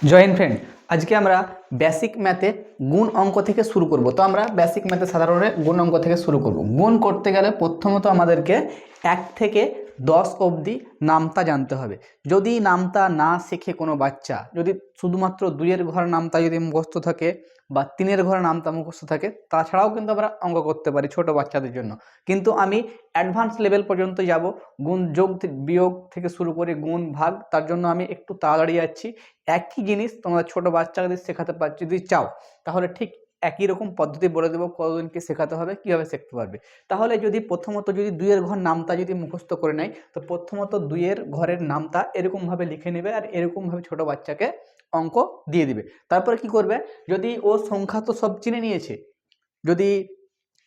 জয় Hind friend. আজকে আমরা basic ম্যাথে গুণ অঙ্ক থেকে শুরু করব। তো আমরা বেসিক ম্যাথে সাধারণত গুণ অঙ্ক থেকে শুরু করব। গুণ করতে গেলে প্রথমত আমাদেরকে 1 থেকে 10 অবধি নামতা জানতে হবে। যদি নামতা না শেখে কোনো বাচ্চা, যদি শুধুমাত্র 2-এর ঘর নামতা যদি মুখস্থ থাকে বা 3-এর ঘর নামতা মুখস্থ থাকে, তাছাড়াও কিন্তু আমরা অঙ্ক করতে পারি ছোট বাচ্চাদের জন্য। কিন্তু আমি অ্যাডভান্স লেভেল পর্যন্ত যাব। গুণ যোগ বিয়োগ থেকে শুরু করে গুণ ভাগ, তার জন্য আমি একটু তাড়াতাড়ি যাচ্ছি। একই জিনিস তোমরা ছোট বাচ্চাদের শেখাতে পারছো যদি চাও, তাহলে ঠিক একই রকম পদ্ধতি বলে দেবো কতদিন কি শেখাতে হবে, কীভাবে শিখতে পারবে। তাহলে যদি প্রথমত যদি 2-এর ঘর নামতা যদি মুখস্থ করে নেয়, তো প্রথমত 2-এর ঘরের নামতা এরকমভাবে লিখে নেবে আর এরকমভাবে ছোট বাচ্চাকে অঙ্ক দিয়ে দিবে। তারপরে কি করবে, যদি ও সংখ্যা তো সব চিনে নিয়েছে, যদি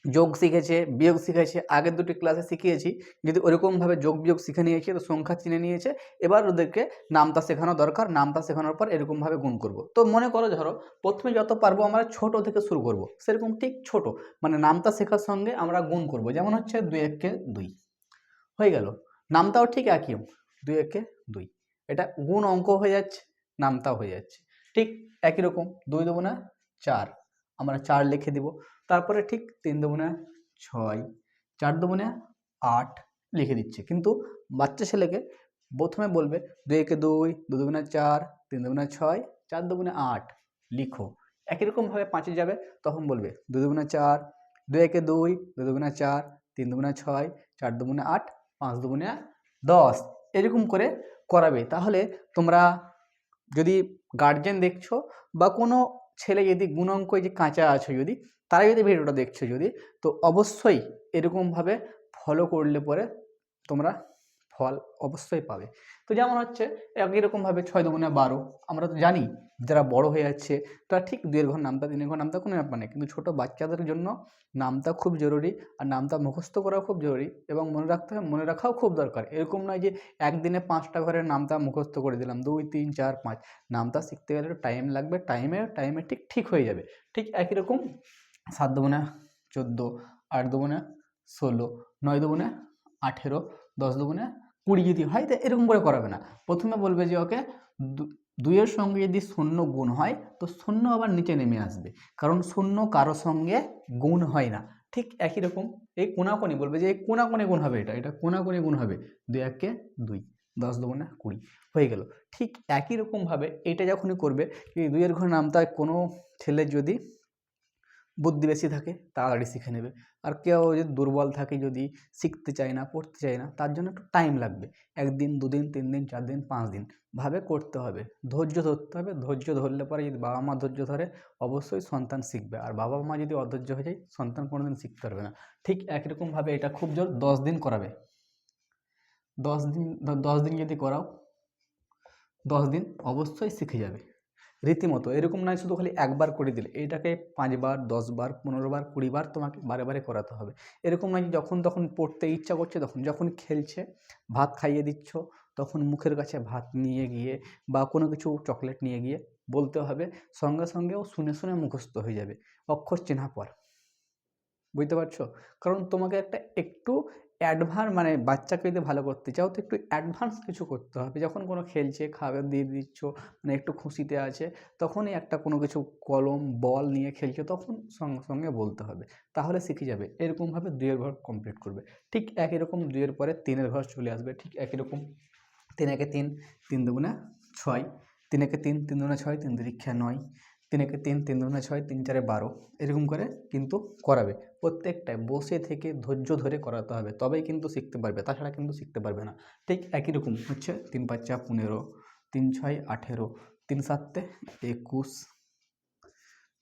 যোগ শিখেছে, বিয়োগ শিখেছে, আগের দুটি ক্লাসে শিখিয়েছি, যদি ওরকমভাবে যোগ বিয়োগ শিখে নিয়েছে, তো সংখ্যা চিনে নিয়েছে, এবার ওদেরকে নামতা শেখানো দরকার। নামতা শেখানোর পর এরকমভাবে গুণ করব। তো মনে করো, ধরো প্রথমে যত পারবো আমরা ছোট থেকে শুরু করব, সেরকম ঠিক ছোট মানে নামতা শেখার সঙ্গে আমরা গুণ করব। যেমন হচ্ছে 2 × 2 হয়ে গেল, নামতাও ঠিক একই, 2 × 2 এটা গুণ অঙ্ক হয়ে যাচ্ছে, নামতাও হয়ে যাচ্ছে ঠিক একই রকম। 2 × 2 = 4, আমরা 4 লিখে দিব। তারপরে ঠিক 3 × 2 = 6, 4 × 2 = 8 লিখে দিচ্ছে। কিন্তু বাচ্চা ছেলেকে প্রথমে বলবে 2 × 2, 2 × 2 = 4, 3 × 2 = 6, 4 × 2 = 8 লিখো। একই রকমভাবে 5-এ যাবে, তখন বলবে 2 × 2 = 4, 2 × 2, 2 × 2 = 4, 3 × 2 = 6, 4 × 2 = 8, 5 × 2 = 10 এরকম করে করাবে। তাহলে তোমরা যদি গার্জেন দেখছো বা কোনো ছেলে যদি গুণ অঙ্ক যে কাঁচা আছো, যদি তারা যদি ভিডিওটা দেখছো যদি, তো অবশ্যই এরকমভাবে ফলো করলে পরে তোমরা ফল অবশ্যই পাবে। তো যেমন হচ্ছে একই রকমভাবে 6 × 2 = 12, আমরা তো জানি যারা বড় হয়ে যাচ্ছে তারা ঠিক 2-এর ঘর নামতা, 3-এর ঘর নামতা কোনো ব্যাপার নেই, কিন্তু ছোটো বাচ্চাদের জন্য নামতা খুব জরুরি আর নামতা মুখস্থ করাও খুব জরুরি এবং মনে রাখতে হবে, মনে রাখাও খুব দরকার। এরকম নয় যে একদিনে 5টা ঘরের নামতা মুখস্থ করে দিলাম, 2, 3, 4, 5। নামতা শিখতে গেলে টাইম লাগবে, টাইমে ঠিক হয়ে যাবে। ঠিক একই রকম 7 × 2 = 14, 8 × 2 = 16, 9 × 2 = 18, 10 × 2 = 20 যদি হয়, তো এরকম করে করাবে না। প্রথমে বলবে যে ওকে 2-এর সঙ্গে যদি 0 গুণ হয়, তো 0 আবার নিচে নেমে আসবে, কারণ 0 কারো সঙ্গে গুণ হয় না। ঠিক একই রকম এই কোনাকুনি বলবে যে এই কোনাকুনি গুণ হবে, এটা কোনাকুনি গুণ হবে। 2 × 1 = 2, 10 × 2 = 20 হয়ে গেল। ঠিক একই রকমভাবে এটা যখনই করবে, এই 2-এর ঘর নামতা কোনো ছেলের যদি বুদ্ধি বেশি থাকে তাড়াতাড়ি শিখে নেবে, আর কেউ যদি দুর্বল থাকে, যদি শিখতে চায় না, পড়তে চায় না, তার জন্য একটু টাইম লাগবে। 1 দিন, 2 দিন, 3 দিন, 4 দিন, 5 দিন ভাবে করতে হবে, ধৈর্য ধরতে হবে। ধৈর্য ধরলে পরে যদি বাবা মা ধৈর্য ধরে, অবশ্যই সন্তান শিখবে। আর বাবা মা যদি অধৈর্য হয়ে যায়, সন্তান কোনোদিন শিখতে পারবে না। ঠিক একই রকমভাবে এটা খুব জোর 10 দিন করাবে। 10 দিন যদি করাও, 10 দিন অবশ্যই শিখে যাবে রীতিমতো। এরকম নয় শুধু খালি একবার করে দিলে, এটাকে 5 বার, 10 বার, 15 বার, 20 বার তোমাকে বারে বারে করাতে হবে। এরকম নয় যে যখন তখন পড়তে ইচ্ছা করছে, তখন যখন খেলছে ভাত খাইয়ে দিচ্ছ, তখন মুখের কাছে ভাত নিয়ে গিয়ে বা কোনো কিছু চকলেট নিয়ে গিয়ে বলতে হবে, সঙ্গে সঙ্গে ও শুনে শুনে মুখস্থ হয়ে যাবে অক্ষর চেনা পর। বুঝতে পারছো? কারণ তোমাকে একটা একটু মানে বাচ্চাকে যদি ভালো করতে চাও, তো একটু অ্যাডভান্স কিছু করতে হবে। যখন কোনো খেলছে, খাবার দিয়ে দিচ্ছ, মানে একটু খুশিতে আছে, তখনই একটা কোনো কিছু কলম, বল নিয়ে খেলছে, তখন সঙ্গে সঙ্গে বলতে হবে, তাহলে শিখে যাবে। এরকমভাবে 2-এর ঘর কমপ্লিট করবে। ঠিক একই রকম 2-এর পরে 3-এর ঘর চলে আসবে। ঠিক একই রকম 3 × 3, 3 × 2 = 6, 3 × 3, 3 × 2 = 6, 3 × 3 = 9, 3 × 3, 3 × 2 = 6, 3 × 4 = 12 এরকম করে কিন্তু করাবে। প্রত্যেকটায় বসে থেকে ধৈর্য ধরে করাতে হবে, তবেই কিন্তু শিখতে পারবে, তাছাড়া কিন্তু শিখতে পারবে না। ঠিক একই রকম হচ্ছে 3 × 5 = 15, 3 × 6 = 18, 3 × 7 = 21,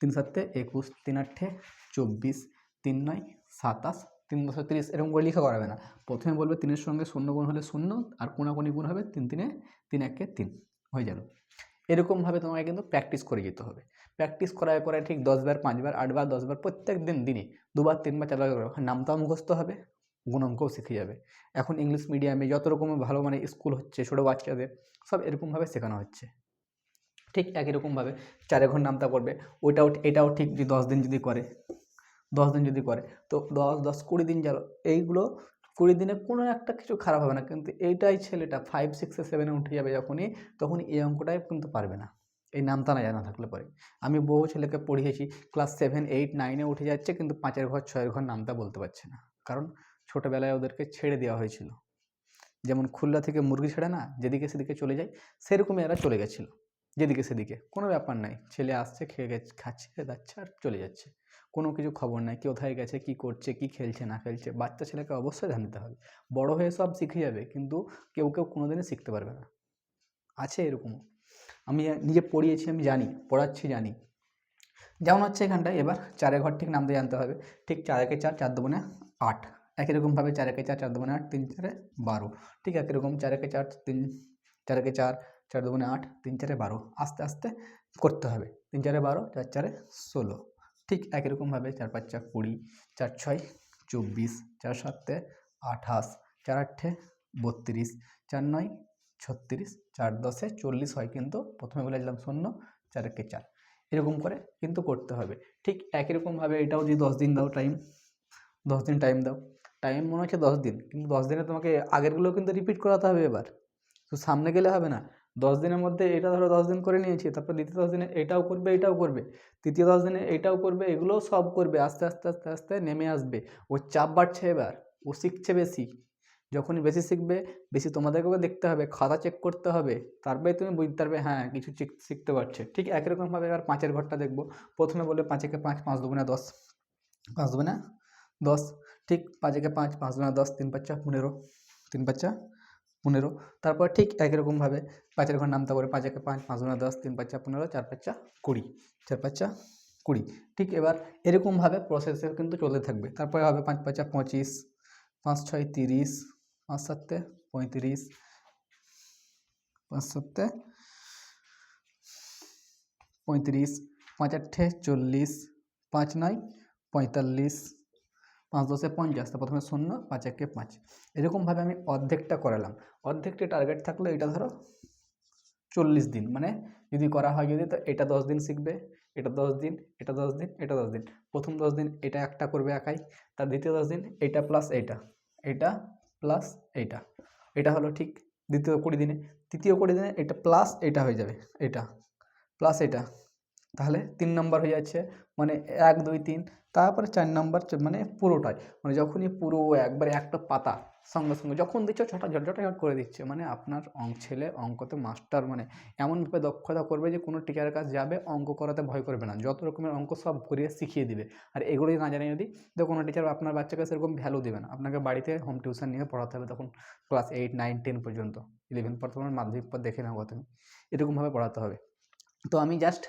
3 × 7 = 21, 3 × 8 = 24, 3 × 9 = 27, 3 × 10 = 30 এরকম করে লিখা করাবে না। প্রথমে বলবে 3-এর সঙ্গে 0 গুণ হলে 0, আর কোনাকুনি গুণ হবে 3 × 3 = 3, 1 × 3 হয়ে যাবে। এরকমভাবে তোমাকে কিন্তু প্র্যাকটিস করে যেতে হবে। প্র্যাকটিস করার পরে ঠিক 10 বার, 5 বার, 8 বার, 10 বার প্রত্যেক দিনে 2 বার, 3 বার, 4 বার করে নামটাও মুখস্থ হবে, গুণ অঙ্কও শিখে যাবে। এখন ইংলিশ মিডিয়ামে যত রকমের ভালো মানে স্কুল হচ্ছে, ছোটো বাচ্চাদের সব এরকমভাবে শেখানো হচ্ছে। ঠিক একই রকমভাবে 4-এর ঘর নামতা করবে। এটাও ঠিক যে 10 দিন যদি করে, 10 দিন যদি করে, তো 10, 10, 20 দিন গেল। এইগুলো 20 দিনে কোনো একটা কিছু খারাপ হবে না, কিন্তু এইটাই ছেলেটা 5, 6, 7 উঠে যাবে যখনই, তখন এই অঙ্কটাই কিন্তু পারবে না। এই নামটা না জানা থাকলে পরে। আমি বহু ছেলেকে পড়িয়েছি ক্লাস 7, 8, 9-এ উঠে যাচ্ছে, কিন্তু 5-এর ঘর 6-এর ঘর নামটা বলতে পারছে না, কারণ ছোটোবেলায় ওদেরকে ছেড়ে দেওয়া হয়েছিল। যেমন খুলনা থেকে মুরগি ছেড়ে না, যেদিকে সেদিকে চলে যায়, সেরকমই এরা চলে গেছিলো যেদিকে সেদিকে। কোনো ব্যাপার নাই, ছেলে আসছে, খেয়ে গেছে, খাচ্ছে, যাচ্ছে আর চলে যাচ্ছে, কোনো কিছু খবর নাই কোথায় গেছে, কি করছে, কি খেলছে না খেলছে। বাচ্চা ছেলেকে অবশ্যই ধ্যান দিতে হবে। বড় হয়ে সব শিখে যাবে, কিন্তু কেউ কোনোদিনই শিখতে পারবে না। আছে এরকমও, আমি নিজে পড়িয়েছি, আমি জানি, পড়াচ্ছি জানি। যেমন হচ্ছে এখানটায় এবার 4-এর ঘর ঠিক নামতে জানতে হবে। ঠিক 4 একে 4, 4 দুগুণে 8। একই রকমভাবে 4 একে 4, 4 দুগুণে 8, 3 4-এ 12। ঠিক একই রকম 4 একে 4, 4 একে 4, 4 দুগুণে 8, 3 4-এ 12। আস্তে আস্তে করতে হবে। 3 4-এ 12, 4 4-এ 16। ঠিক একই রকমভাবে 4 5 20, 4 6 24, 4 7-এ 28, 4 8-এ 32, 4 9 36, 4 10-এ 40 হয়, কিন্তু প্রথমে বলেছিলাম 0, 4 একে 4। এরকম করে কিন্তু করতে হবে। ঠিক একই রকমভাবে এটাও যদি 10 দিন দাও টাইম, 10 দিন টাইম দাও, টাইম মনে হচ্ছে 10 দিন, কিন্তু 10 দিনে তোমাকে আগেরগুলো কিন্তু রিপিট করাতে হবে। এবার তো সামনে গেলে হবে না। 10 দিনের মধ্যে এটা ধরো 10 দিন করে নিয়েছি, তারপর দ্বিতীয় 10 দিনে এটাও করবে, এটাও করবে, তৃতীয় 10 দিনে এটাও করবে, এগুলোও সব করবে। আস্তে আস্তে আস্তে আস্তে নেমে আসবে। ওর চাপ বাড়ছে, এবার ও শিখছে বেশি। যখনই বেশি শিখবে, বেশি তোমাদেরকেও দেখতে হবে, খাতা চেক করতে হবে, তারপরে তুমি বুঝতে পারবে হ্যাঁ কিছু শিখতে পারছে। ঠিক একই রকমভাবে এবার 5-এর ঘরটা দেখবো। প্রথমে বলে 5 একে 5, 5 দুগুণে 10, 5 দুগুণে 10। ঠিক 5 একে 5, 5 দুগুণে 10, 3 5 15, 3 5 15। তারপর ঠিক একই রকমভাবে 5-এর ঘর নামতে পারে। 5 একে 5, 5 দুগুণে 10, 3 5 15, 4 5 20, 4 5 20। ঠিক এবার এরকমভাবে প্রসেসে কিন্তু চলতে থাকবে। তারপরে হবে 5 5 25, 5 6 30, 5 7 35, 5 7 35, 5 8 40, 5 9 45, 5 10 50। তো প্রথমে 0, 5 1 5। এরকমভাবে আমি অর্ধেকটা করালাম। অর্ধেকটা টার্গেট থাকলো, এটা ধরো 40 দিন, মানে যদি করা হয় যদি, তো এটা 10 দিন শিখবে, এটা 10 দিন, এটা 10 দিন, এটা 10 দিন। প্রথম 10 দিন এটা একটা করবে একাই, তার দ্বিতীয় 10 দিন এটা প্লাস এইটা, এটা প্লাস এইটা, এটা হলো ঠিক দ্বিতীয় 20 দিনে। তৃতীয় 20 দিনে এটা প্লাস এটা হয়ে যাবে, এটা প্লাস এটা, তাহলে 3 নম্বর হয়ে যাচ্ছে। মানে 1 2 3, তারপরে 4 নম্বর, মানে পুরোটাই, মানে যখনই পুরো একবারে একটা পাতা সঙ্গে সঙ্গে যখন দিচ্ছ ঝটঝট করে দিচ্ছে, মানে আপনার ছেলে অঙ্কতে মাস্টার, মানে এমনভাবে দক্ষতা করবে যে কোনো টিচারের কাছে যাবে, অঙ্ক করাতে ভয় করবে না, যত রকমের অঙ্ক সব ঘুরিয়ে শিখিয়ে দিবে। আর এগুলোই না জানে যদি, তো কোনো টিচার আপনার বাচ্চাকে সেরকম ভ্যালু দেবে না। আপনাকে বাড়িতে হোম টিউশন নিয়ে পড়াতে হবে, তখন ক্লাস 8 9 10 পর্যন্ত। 11 পর তোমার মাধ্যমিক পর দেখে নেবো, তুমি এরকমভাবে পড়াতে হবে। তো আমি জাস্ট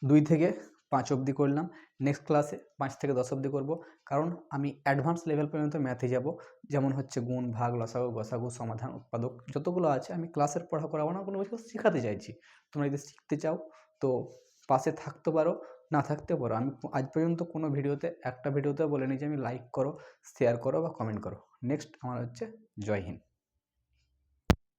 2 থেকে 5 অবধি করলাম। নেক্সট ক্লাসে 5 থেকে 10 অবধি করব, কারণ আমি অ্যাডভান্স লেভেল পর্যন্ত ম্যাথে যাব। যেমন হচ্ছে গুণ, ভাগ, লসাগু, গসাগু, সমাধান, উৎপাদক, যতগুলো আছে আমি ক্লাসের পড়া করাবো না, কোনো কিছু শেখাতে চাইছি। তোমরা যদি শিখতে চাও তো পাশে থাকতে পারো, না থাকতে পারো। আমি আজ পর্যন্ত কোনো ভিডিওতে, একটা ভিডিওতে বলিনি যে আমি লাইক করো, শেয়ার করো বা কমেন্ট করো। নেক্সট আমার হচ্ছে জয় হিন্দ।